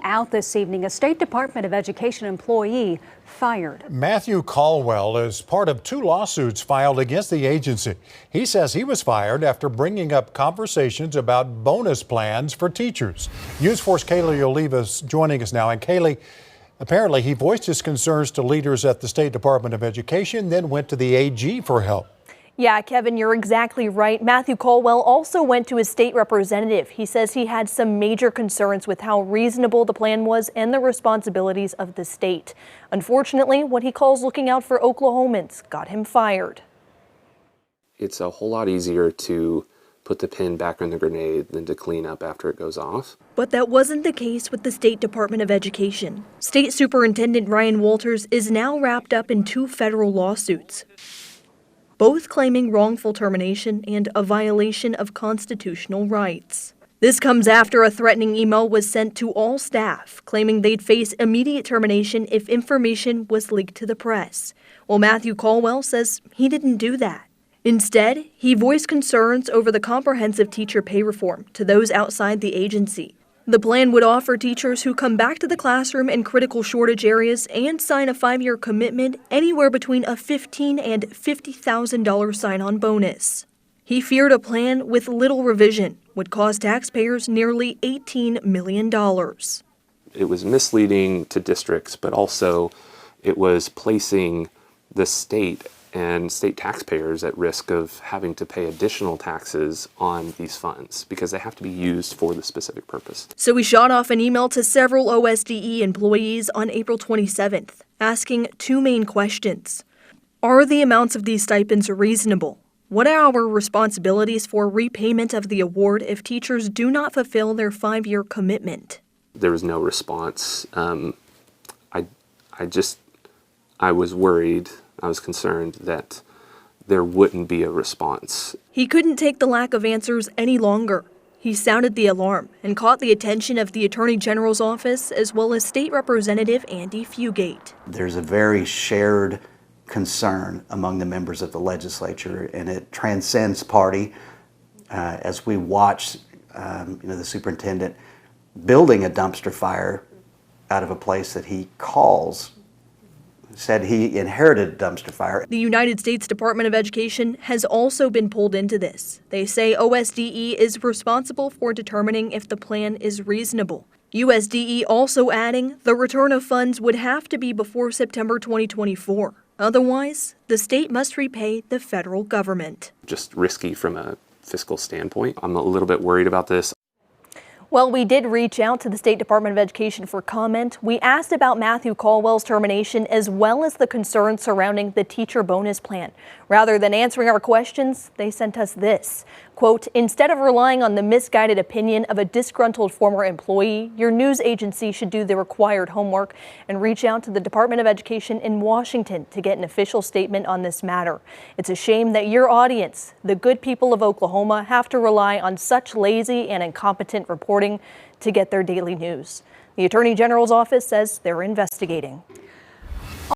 out this evening. A State Department of Education employee fired. Matthew Caldwell is part of 2 lawsuits filed against the agency. He says he was fired after bringing up conversations about bonus plans for teachers. News Force Kaylee Oliva is joining us now. And Kaylee, apparently he voiced his concerns to leaders at the State Department of Education, then went to the AG for help. Yeah, Kevin, you're exactly right. Matthew Caldwell also went to his state representative. He says he had some major concerns with how reasonable the plan was and the responsibilities of the state. Unfortunately, what he calls looking out for Oklahomans got him fired. It's a whole lot easier to put the pin back in the grenade than to clean up after it goes off. But that wasn't the case with the State Department of Education. State Superintendent Ryan Walters is now wrapped up in 2 federal lawsuits, both claiming wrongful termination and a violation of constitutional rights. This comes after a threatening email was sent to all staff, claiming they'd face immediate termination if information was leaked to the press. Well, Matthew Caldwell says he didn't do that. Instead, he voiced concerns over the comprehensive teacher pay reform to those outside the agency. The plan would offer teachers who come back to the classroom in critical shortage areas and sign a 5-year commitment anywhere between a $15,000 and $50,000 sign-on bonus. He feared a plan with little revision would cost taxpayers nearly $18 million. It was misleading to districts, but also it was placing the state and state taxpayers at risk of having to pay additional taxes on these funds because they have to be used for the specific purpose. So we shot off an email to several OSDE employees on April 27th, asking 2 main questions. Are the amounts of these stipends reasonable? What are our responsibilities for repayment of the award if teachers do not fulfill their 5-year commitment? There was no response. I was worried. I was concerned that there wouldn't be a response. He couldn't take the lack of answers any longer. He sounded the alarm and caught the attention of the Attorney General's office as well as State Representative Andy Fugate. There's a very shared concern among the members of the legislature, and it transcends party. As we watch the superintendent building a dumpster fire out of a place that he said he inherited a dumpster fire. The United States Department of Education has also been pulled into this. They say OSDE is responsible for determining if the plan is reasonable. USDE also adding the return of funds would have to be before September 2024. Otherwise, the state must repay the federal government. Just risky from a fiscal standpoint. I'm a little bit worried about this. Well, we did reach out to the State Department of Education for comment. We asked about Matthew Caldwell's termination as well as the concerns surrounding the teacher bonus plan. Rather than answering our questions, they sent us this. Quote, instead of relying on the misguided opinion of a disgruntled former employee, your news agency should do the required homework and reach out to the Department of Education in Washington to get an official statement on this matter. It's a shame that your audience, the good people of Oklahoma, have to rely on such lazy and incompetent reporting to get their daily news. The Attorney General's office says they're investigating.